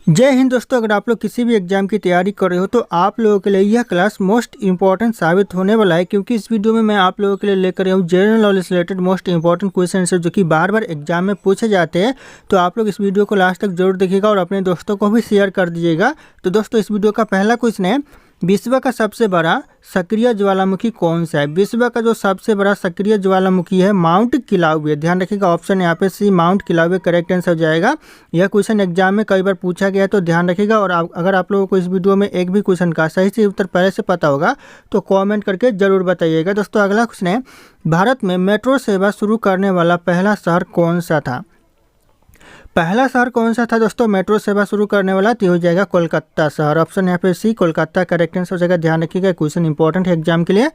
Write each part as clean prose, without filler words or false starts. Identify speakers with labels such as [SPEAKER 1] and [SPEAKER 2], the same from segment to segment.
[SPEAKER 1] जय हिंद दोस्तों। अगर आप लोग किसी भी एग्जाम की तैयारी कर रहे हो तो आप लोगों के लिए यह क्लास मोस्ट इंपॉर्टेंट साबित होने वाला है, क्योंकि इस वीडियो में मैं आप लोगों के लिए लेकर आया हूँ general knowledge related most important question answer जो कि बार बार एग्जाम में पूछे जाते हैं। तो आप लोग इस वीडियो को लास्ट तक जरूर देखिएगा और अपने दोस्तों को भी शेयर कर दीजिएगा। तो दोस्तों इस वीडियो का पहला क्वेश्चन है, विश्व का सबसे बड़ा सक्रिय ज्वालामुखी कौन सा है। विश्व का जो सबसे बड़ा सक्रिय ज्वालामुखी है माउंट किलाउवे। ध्यान रखिएगा, ऑप्शन यहाँ पे सी माउंट किलाउवे करेक्ट आंसर हो जाएगा। यह क्वेश्चन एग्जाम में कई बार पूछा गया है तो ध्यान रखिएगा। और अगर आप लोगों को इस वीडियो में एक भी क्वेश्चन का सही से उत्तर पहले से पता होगा तो कॉमेंट करके जरूर बताइएगा। दोस्तों अगला क्वेश्चन है, भारत में मेट्रो सेवा शुरू करने वाला पहला शहर कौन सा था। पहला शहर कौन सा था दोस्तों मेट्रो सेवा शुरू करने वाला, तो हो जाएगा कोलकाता शहर। ऑप्शन यहाँ पे सी कोलकाता करेक्ट आंसर हो जाएगा। ध्यान रखिएगा, क्वेश्चन इंपॉर्टेंट है एग्जाम के लिए।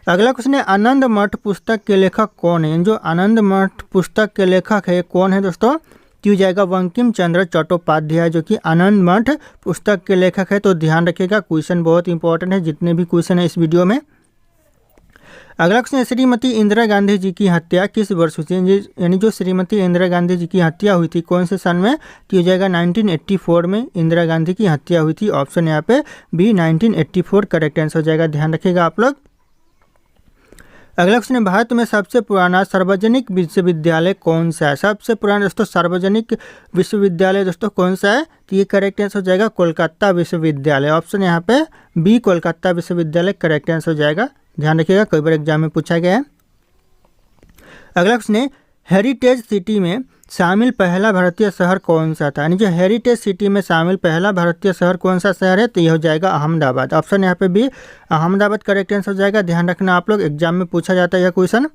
[SPEAKER 1] अगला क्वेश्चन है, आनंद मठ पुस्तक के लेखक कौन है। जो आनंद मठ पुस्तक के लेखक है कौन है दोस्तों, तो हो जाएगा बंकिम चंद्र चट्टोपाध्याय जो कि आनंद मठ पुस्तक के लेखक है। तो ध्यान रखिएगा, क्वेश्चन बहुत इंपॉर्टेंट है जितने भी क्वेश्चन है इस वीडियो में। अगला क्वेश्चन है, श्रीमती इंदिरा गांधी जी की हत्या किस वर्ष हुई थी। यानी जो श्रीमती इंदिरा गांधी जी की हत्या हुई थी कौन से सन में, तो हो जाएगा 1984 में इंदिरा गांधी की हत्या हुई थी। ऑप्शन यहाँ पे बी 1984 करेक्ट आंसर हो जाएगा। ध्यान रखिएगा आप लोग। अगला क्वेश्चन है, भारत में सबसे पुराना सार्वजनिक विश्वविद्यालय कौन सा है। सबसे पुराना दोस्तों सार्वजनिक विश्वविद्यालय दोस्तों कौन सा है, तो ये करेक्ट आंसर हो जाएगा कोलकाता विश्वविद्यालय। ऑप्शन यहाँ पे बी कोलकाता विश्वविद्यालय करेक्ट आंसर हो जाएगा। ध्यान रखिएगा, कई बार एग्जाम में पूछा गया है। अगला क्वेश्चन है, हेरिटेज सिटी में शामिल पहला भारतीय शहर कौन सा था। यानी जो हेरिटेज सिटी में शामिल पहला भारतीय शहर कौन सा शहर है, तो यह हो जाएगा अहमदाबाद। ऑप्शन यहाँ पे भी अहमदाबाद करेक्ट आंसर हो जाएगा। ध्यान रखना आप लोग, एग्जाम में पूछा जाता है यह क्वेश्चन।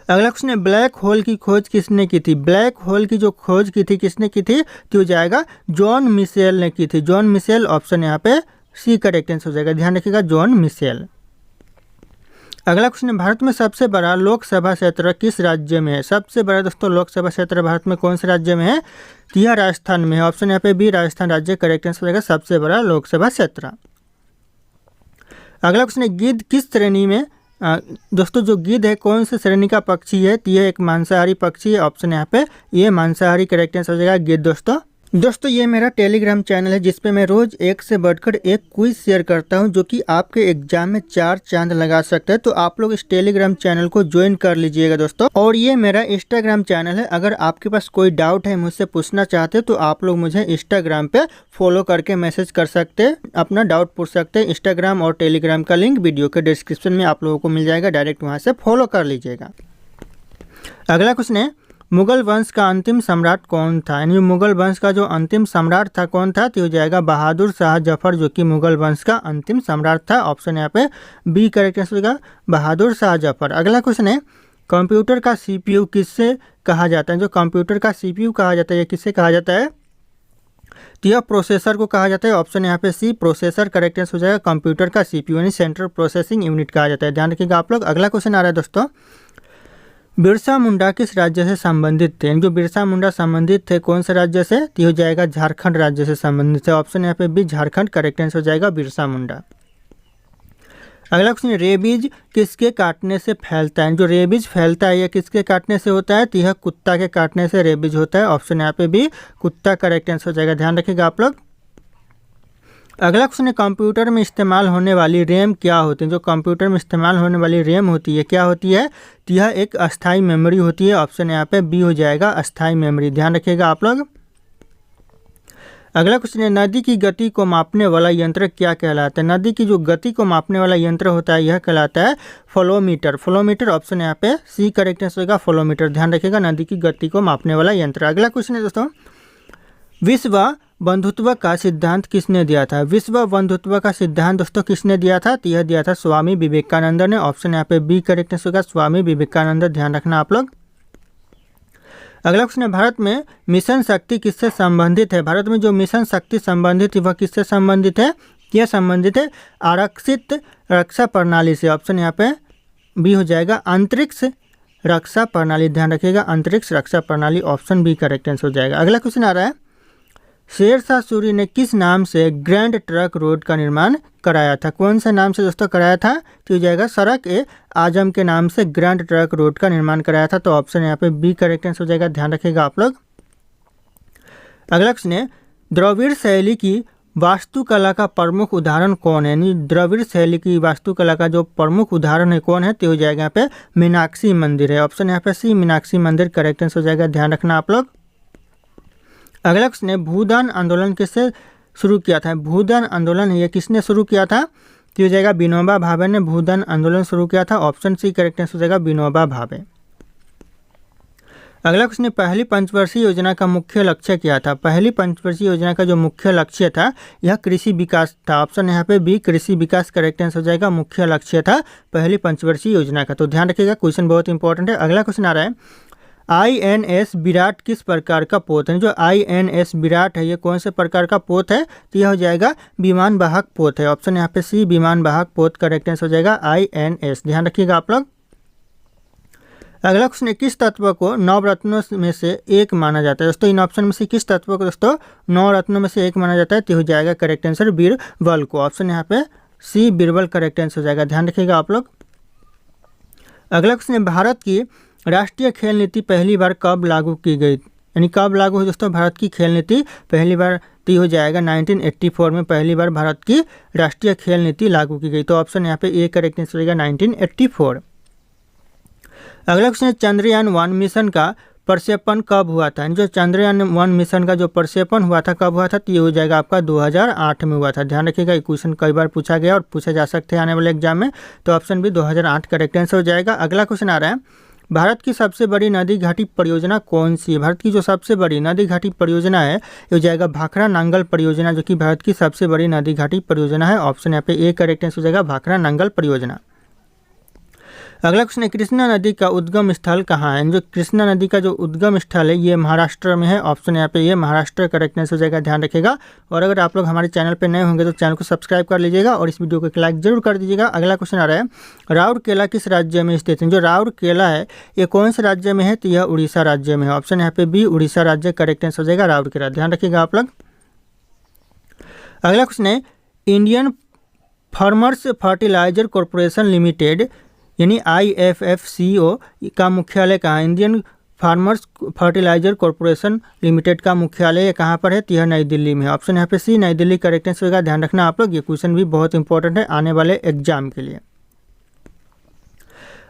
[SPEAKER 1] अगला क्वेश्चन है, ब्लैक होल की खोज किसने की थी। ब्लैक होल की जो खोज की थी किसने की थी, तो हो जाएगा जॉन मिशेल ने की थी। जॉन मिशेल, ऑप्शन यहाँ पे सी करेक्ट आंसर हो जाएगा। ध्यान रखिएगा, जॉन मिशेल। अगला क्वेश्चन है, भारत में सबसे बड़ा लोकसभा क्षेत्र किस राज्य में है। सबसे बड़ा दोस्तों लोकसभा क्षेत्र भारत में कौन से राज्य में है, तो यह राजस्थान में है। ऑप्शन यहाँ पे भी राजस्थान राज्य करेक्ट आंसर हो जाएगा, सबसे बड़ा लोकसभा क्षेत्र। अगला क्वेश्चन है, गिद्ध किस श्रेणी में दोस्तों जो गिद्ध है कौन से श्रेणी का पक्षी है, तो यह एक मांसाहारी पक्षी है। ऑप्शन यहाँ पे ये मांसाहारी करेक्ट आंसर हो जाएगा गिद्ध। दोस्तों ये मेरा टेलीग्राम चैनल है जिसपे मैं रोज एक से बढ़कर एक क्विज शेयर करता हूं जो कि आपके एग्जाम में 4 चांद लगा सकते हैं। तो आप लोग इस टेलीग्राम चैनल को ज्वाइन कर लीजिएगा दोस्तों। और ये मेरा इंस्टाग्राम चैनल है, अगर आपके पास कोई डाउट है मुझसे पूछना चाहते हैं तो आप लोग मुझे इंस्टाग्राम पे फॉलो करके मैसेज कर सकते हैं, अपना डाउट पूछ सकते हैं। इंस्टाग्राम और टेलीग्राम का लिंक वीडियो के डिस्क्रिप्शन में आप लोगों को मिल जाएगा, डायरेक्ट वहाँ से फॉलो कर लीजिएगा। अगला क्वेश्चन है, मुगल वंश का अंतिम सम्राट कौन था। यानी मुगल वंश का जो अंतिम सम्राट था कौन था, तो हो जाएगा बहादुर शाह जफर जो कि मुगल वंश का अंतिम सम्राट था। ऑप्शन यहाँ पे बी करेक्ट आंसर होगा, बहादुर शाह जफर। अगला क्वेश्चन है, कंप्यूटर का सीपीयू किससे कहा जाता है। जो कंप्यूटर का सीपीयू कहा जाता है ये किससे कहा जाता है, तो यह प्रोसेसर को कहा जाता है। ऑप्शन यहाँ पे सी प्रोसेसर करेक्ट आंसर हो जाएगा। कंप्यूटर का सीपीयू यानी सेंट्रल प्रोसेसिंग यूनिट कहा जाता है। ध्यान रखिएगा आप लोग। अगला क्वेश्चन आ रहा है दोस्तों, बिरसा मुंडा किस राज्य से संबंधित थे। जो बिरसा मुंडा संबंधित थे कौन से राज्य से, तो हो जाएगा झारखंड राज्य से संबंधित है। ऑप्शन यहाँ पे भी झारखंड करेक्ट आंसर हो जाएगा बिरसा मुंडा। अगला क्वेश्चन, रेबीज किसके काटने से फैलता है। जो रेबीज फैलता है यह किसके काटने से होता है, तो यह कुत्ता के काटने से रेबीज होता है। ऑप्शन यहाँ पे भी कुत्ता करेक्ट आंसर हो जाएगा। ध्यान रखिएगा आप लोग। अगला क्वेश्चन है, कंप्यूटर में इस्तेमाल होने वाली रैम क्या होती है। जो कंप्यूटर में इस्तेमाल होने वाली रैम होती है क्या होती है, तो यह एक अस्थाई मेमोरी होती है। ऑप्शन यहाँ पे बी हो जाएगा अस्थाई मेमोरी। ध्यान रखिएगा आप लोग। अगला क्वेश्चन है, नदी की गति को मापने वाला यंत्र क्या कहलाता है। नदी की जो गति को मापने वाला यंत्र होता है यह कहलाता है फ्लोमीटर। फ्लोमीटर, ऑप्शन यहाँ पे सी करेक्ट आंसर होगा फ्लोमीटर। ध्यान रखिएगा, नदी की गति को मापने वाला यंत्र। अगला क्वेश्चन है दोस्तों, विश्व बंधुत्व का सिद्धांत किसने दिया था। विश्व बंधुत्व का सिद्धांत दोस्तों किसने दिया था, तो यह दिया था स्वामी विवेकानंद ने। ऑप्शन यहाँ पे बी करेक्ट आंसर होगा स्वामी विवेकानंद। ध्यान रखना आप लोग। अगला क्वेश्चन है, भारत में मिशन शक्ति किससे संबंधित है। भारत में जो मिशन शक्ति संबंधित है वह किससे संबंधित है, यह संबंधित है आरक्षित रक्षा प्रणाली से। ऑप्शन यहाँ पे बी हो जाएगा अंतरिक्ष रक्षा प्रणाली। ध्यान रखिएगा, अंतरिक्ष रक्षा प्रणाली। ऑप्शन बी करेक्ट आंसर हो जाएगा। अगला क्वेश्चन आ रहा है, शेरशाह सूरी ने किस नाम से ग्रैंड ट्रक रोड का निर्माण कराया था। कौन से नाम से दोस्तों कराया था, तो हो जाएगा सड़क ए आजम के नाम से ग्रैंड ट्रक रोड का निर्माण कराया था। तो ऑप्शन यहाँ पे बी करेक्ट आंसर हो जाएगा। ध्यान रखिएगा आप लोग। अगला क्वेश्चन है द्रविड़ शैली की वास्तुकला का प्रमुख उदाहरण कौन है? यानी द्रविड़ शैली की वास्तुकला का जो प्रमुख उदाहरण है कौन है? तो हो जाएगा यहाँ पे मीनाक्षी मंदिर है। ऑप्शन यहाँ पे सी मीनाक्षी मंदिर करेक्ट आंसर हो जाएगा, ध्यान रखना आप लोग। अगला क्वेश्चन है भूदान आंदोलन किससे शुरू किया था? भूदान आंदोलन ये किसने शुरू किया था? तो हो जाएगा विनोबा भावे ने भूदान आंदोलन शुरू किया था। ऑप्शन सी करेक्ट आंसर हो जाएगा विनोबा भावे। अगला क्वेश्चन है पहली पंचवर्षीय योजना का मुख्य लक्ष्य क्या था? पहली पंचवर्षीय योजना का जो मुख्य लक्ष्य था यह कृषि विकास था। ऑप्शन यहाँ पे बी कृषि विकास करेक्ट आंसर हो जाएगा, मुख्य लक्ष्य था पहली पंचवर्षीय योजना का। तो ध्यान रखिएगा, क्वेश्चन बहुत इंपॉर्टेंट है। अगला क्वेश्चन आ रहा है INS विराट किस प्रकार का पोत है? जो INS विराट है ये कौन से प्रकार का पोत है? तो यह हो जाएगा विमान वाहक पोत है। ऑप्शन यहाँ पे सी विमान वाहक पोत करेक्ट आंसर हो जाएगा INS, ध्यान रखिएगा आप लोग। अगला क्वेश्चन है किस तत्व को नवरत्नों में से एक माना जाता है? दोस्तों इन ऑप्शन में से किस तत्व को दोस्तों नवरत्नों में से एक माना जाता है? तो हो जाएगा करेक्ट आंसर बीरबल को। ऑप्शन यहाँ पे सी बीरबल करेक्ट आंसर हो जाएगा, ध्यान रखिएगा आप लोग। अगला क्वेश्चन है भारत की राष्ट्रीय खेल नीति पहली बार कब लागू की गई? यानी कब लागू हुई दोस्तों भारत की खेल नीति पहली बार? तो हो जाएगा 1984 में पहली बार भारत की राष्ट्रीय खेल नीति लागू की गई। तो ऑप्शन यहाँ पे ए करेक्ट आंसर हो जाएगा 1984। अगला क्वेश्चन है चंद्रयान 1 मिशन का प्रक्षेपण कब हुआ था? जो चंद्रयान 1 मिशन का जो प्रक्षेपण हुआ था कब हुआ था? तो ये हो जाएगा आपका 2008 में हुआ था। ध्यान रखिएगा, ये क्वेश्चन कई बार पूछा गया और पूछे जा सकते हैं आने वाले एग्जाम में। तो ऑप्शन भी 2008 करेक्ट आंसर हो जाएगा। अगला क्वेश्चन आ रहा है भारत की सबसे बड़ी नदी घाटी परियोजना कौन सी है? भारत की जो सबसे बड़ी नदी घाटी परियोजना है ये हो जाएगा भाखरा नांगल परियोजना, जो कि भारत की सबसे बड़ी नदी घाटी परियोजना है। ऑप्शन यहाँ पे ए करेक्ट आंसर हो जाएगा भाखरा नांगल परियोजना। अगला क्वेश्चन है कृष्णा नदी का उद्गम स्थल कहाँ है? जो कृष्णा नदी का जो उद्गम स्थल है ये महाराष्ट्र में है। ऑप्शन यहाँ पे ये महाराष्ट्र करेक्ट आंसर हो जाएगा, ध्यान रखिएगा। और अगर आप लोग हमारे चैनल पे नए होंगे तो चैनल को सब्सक्राइब कर लीजिएगा और इस वीडियो को एक लाइक जरूर कर दीजिएगा। अगला क्वेश्चन आ रहा है राउरकेला किस राज्य में स्थित है? जो राउरकेला है ये कौन से राज्य में है? तो यह उड़ीसा राज्य में है। ऑप्शन यहाँ पे बी उड़ीसा राज्य करेक्ट आंसर हो जाएगा राउरकेला, ध्यान रखिएगा आप लोग। अगला क्वेश्चन है Indian farmers fertilizer corporation limited यानी IFFCO का मुख्यालय कहाँ है? Indian farmers fertilizer corporation limited का मुख्यालय कहाँ पर है? तो यह नई दिल्ली में है। ऑप्शन यहाँ पे सी नई दिल्ली करेक्ट आंसर होगा, ध्यान रखना आप लोग। ये क्वेश्चन भी बहुत इंपॉर्टेंट है आने वाले एग्जाम के लिए।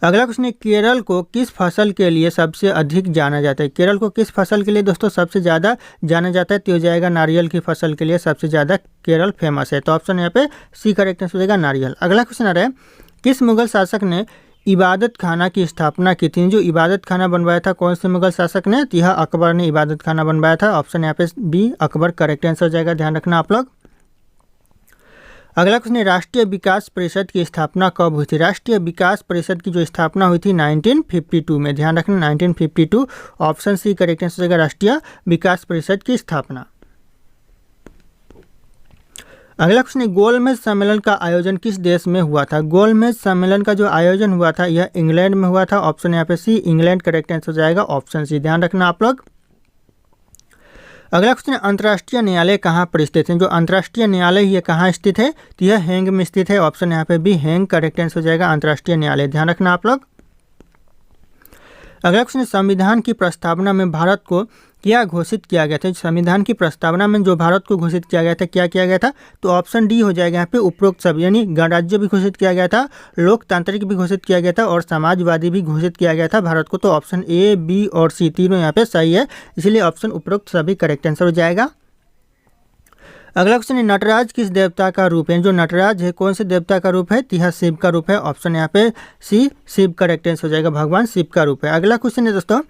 [SPEAKER 1] अगला क्वेश्चन है केरल को किस फसल के लिए सबसे अधिक जाना जाता है? केरल को किस फसल के लिए दोस्तों सबसे ज़्यादा जाना जाता है? तो हो जाएगा नारियल की फसल के लिए सबसे ज़्यादा केरल फेमस है। तो ऑप्शन यहाँ पे सी करेक्ट आंसर हो जाएगा नारियल। अगला क्वेश्चन आ रहा है किस मुगल शासक ने इबादत खाना की स्थापना की थी? जो इबादत खाना बनवाया था कौन से मुगल शासक ने? तो यह अकबर ने इबादत खाना बनवाया था। ऑप्शन यहाँ पे बी अकबर करेक्ट आंसर हो जाएगा, ध्यान रखना आप लोग। अगला क्वेश्चन है राष्ट्रीय विकास परिषद की स्थापना कब हुई थी? राष्ट्रीय विकास परिषद की जो स्थापना हुई थी 1952 में, ध्यान रखना 1952। ऑप्शन सी करेक्ट आंसर हो जाएगा राष्ट्रीय विकास परिषद की स्थापना। अगला क्वेश्चन है गोलमेज सम्मेलन का आयोजन किस देश में हुआ था? गोलमेज सम्मेलन का जो आयोजन हुआ था यह इंग्लैंड में हुआ था। ऑप्शन यहाँ पे सी इंग्लैंड करेक्ट आंसर हो जाएगा, ऑप्शन सी, ध्यान रखना आप लोग। अगला क्वेश्चन है अंतर्राष्ट्रीय न्यायालय कहाँ पर स्थित है? जो अंतर्राष्ट्रीय न्यायालय ये कहाँ स्थित है? तो यह हैंग में स्थित है। ऑप्शन यहाँ पे भी हैंग करेक्ट आंसर हो जाएगा अंतर्राष्ट्रीय न्यायालय, ध्यान रखना आप लोग। अगला क्वेश्चन है संविधान की प्रस्तावना में भारत को क्या घोषित किया गया था? संविधान की प्रस्तावना में जो भारत को घोषित किया गया था क्या किया गया था? तो ऑप्शन डी हो जाएगा यहाँ पे उपरोक्त सब, यानी गणराज्य भी घोषित किया गया था, लोकतांत्रिक भी घोषित किया गया था और समाजवादी भी घोषित किया गया था भारत को। तो ऑप्शन ए बी और सी तीनों यहाँ पे सही है, इसलिए ऑप्शन उपरोक्त सभी करेक्ट आंसर हो जाएगा। अगला क्वेश्चन है नटराज किस देवता का रूप है? जो नटराज है कौन से देवता का रूप है? तो यह शिव का रूप है। ऑप्शन यहाँ पे सी शिव करेक्ट आंसर हो जाएगा, भगवान शिव का रूप है। अगला क्वेश्चन है दोस्तों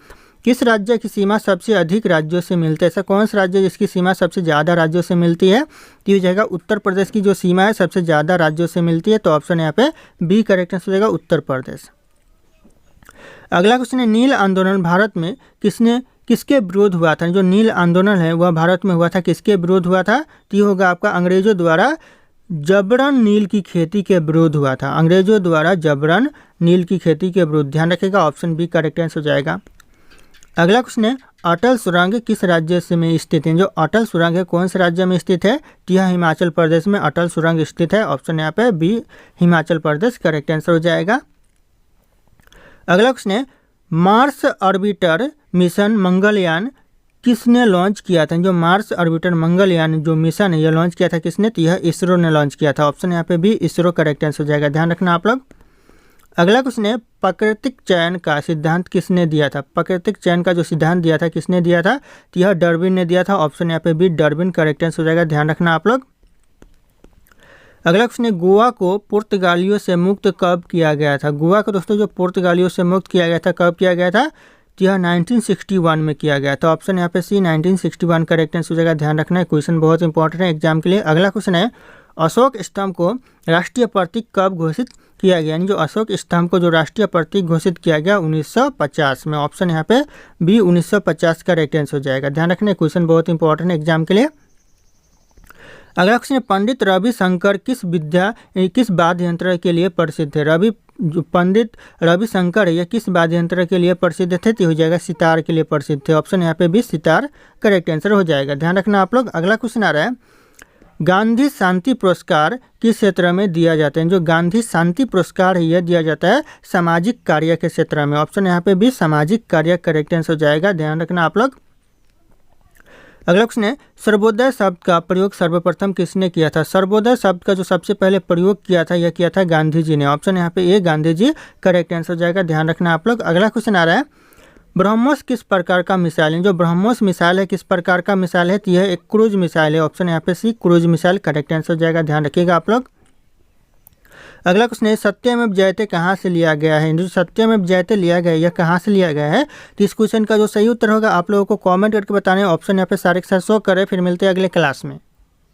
[SPEAKER 1] किस राज्य की सीमा सबसे अधिक राज्यों से मिलती है? ऐसा कौन सा राज्य जिसकी सीमा सबसे ज़्यादा राज्यों से मिलती है? तो ये जाएगा उत्तर प्रदेश की जो सीमा है सबसे ज़्यादा राज्यों से मिलती है। तो ऑप्शन यहाँ पे बी करेक्ट आंसर हो जाएगा उत्तर प्रदेश। अगला क्वेश्चन है नील आंदोलन भारत में किसके विरोध हुआ था? जो नील आंदोलन है वह भारत में हुआ था, किसके विरोध हुआ था? तो ये होगा आपका अंग्रेजों द्वारा जबरन नील की खेती के विरोध हुआ था। अंग्रेजों द्वारा जबरन नील की खेती के विरोध, ध्यान रखिएगा, ऑप्शन बी करेक्ट आंसर हो जाएगा। अगला क्वेश्चन है अटल सुरंग किस राज्य से में स्थित है? जो अटल सुरंग है कौन से राज्य में स्थित है? तो यह हिमाचल प्रदेश में अटल सुरंग स्थित है। ऑप्शन यहाँ पे B Himachal Pradesh correct answer हो जाएगा। अगला क्वेश्चन है मार्स ऑर्बिटर मिशन मंगलयान किसने लॉन्च किया था? जो मार्स ऑर्बिटर मंगलयान जो मिशन है यह लॉन्च किया था किसने? तो यह इसरो ने लॉन्च किया था। ऑप्शन यहाँ पे भी इसरो करेक्ट आंसर हो जाएगा, ध्यान रखना आप लोग। अगला क्वेश्चन है, प्राकृतिक चयन का सिद्धांत किसने दिया था? प्राकृतिक चयन का जो सिद्धांत दिया था किसने दिया था? तो यह डार्विन ने दिया था। ऑप्शन यहाँ पे भी डार्विन करेक्ट आंसर हो जाएगा, ध्यान रखना आप लोग। अगला क्वेश्चन है, गोवा को पुर्तगालियों से मुक्त कब किया गया था? गोवा को दोस्तों जो पुर्तगालियों से मुक्त किया गया था, कब किया गया था? तो यह 1961 में किया गया था। ऑप्शन यहाँ पे सी 1961 करेक्ट आंसर हो जाएगा, ध्यान रखना है। क्वेश्चन बहुत इंपॉर्टेंट है एग्जाम के लिए। अगला क्वेश्चन है, अशोक स्तंभ को राष्ट्रीय प्रतीक कब घोषित किया गया? यानी जो अशोक स्तंभ को जो राष्ट्रीय प्रतीक घोषित किया गया 1950 में। ऑप्शन यहाँ पे बी 1950 करेक्ट आंसर हो जाएगा, ध्यान रखना। क्वेश्चन बहुत इंपॉर्टेंट है एग्जाम के लिए। अगला क्वेश्चन है, पंडित रविशंकर किस वाद्य यंत्र के लिए प्रसिद्ध है? पंडित रविशंकर यह किस वाद्य यंत्र के लिए प्रसिद्ध थे? तो हो जाएगा सितार के लिए प्रसिद्ध थे। ऑप्शन यहाँ पे भी सितार करेक्ट आंसर हो जाएगा, ध्यान रखना आप लोग। अगला क्वेश्चन आ रहा है, गांधी शांति पुरस्कार किस क्षेत्र में दिया जाता है? जो गांधी शांति पुरस्कार है यह दिया जाता है सामाजिक कार्य के क्षेत्र में। ऑप्शन यहाँ पे भी सामाजिक कार्य करेक्ट आंसर हो जाएगा, ध्यान रखना आप लोग। अगला क्वेश्चन है, सर्वोदय शब्द का प्रयोग सर्वप्रथम किसने किया था? सर्वोदय शब्द का जो सबसे पहले प्रयोग किया था यह किया था गांधी जी ने। ऑप्शन यहाँ पे ए गांधी जी करेक्ट आंसर हो जाएगा, ध्यान रखना आप लोग। अगला क्वेश्चन आ रहा है, ब्रह्मोस किस प्रकार का मिसाइल है? जो ब्रह्मोस मिसाइल है किस प्रकार का मिसाइल है? तो यह एक क्रूज मिसाइल है। ऑप्शन यहाँ पे सी क्रूज मिसाइल करेक्ट आंसर हो जाएगा, ध्यान रखिएगा आप लोग। अगला क्वेश्चन है, सत्यमेव जयते कहाँ से लिया गया है? जो सत्यमेव जयते लिया गया है यह कहाँ से लिया गया है? तो इस क्वेश्चन का जो सही उत्तर होगा आप लोगों को कमेंट करके बताना है। ऑप्शन यहाँ पे सारे के साथ शो करें। फिर मिलते हैं अगले क्लास में।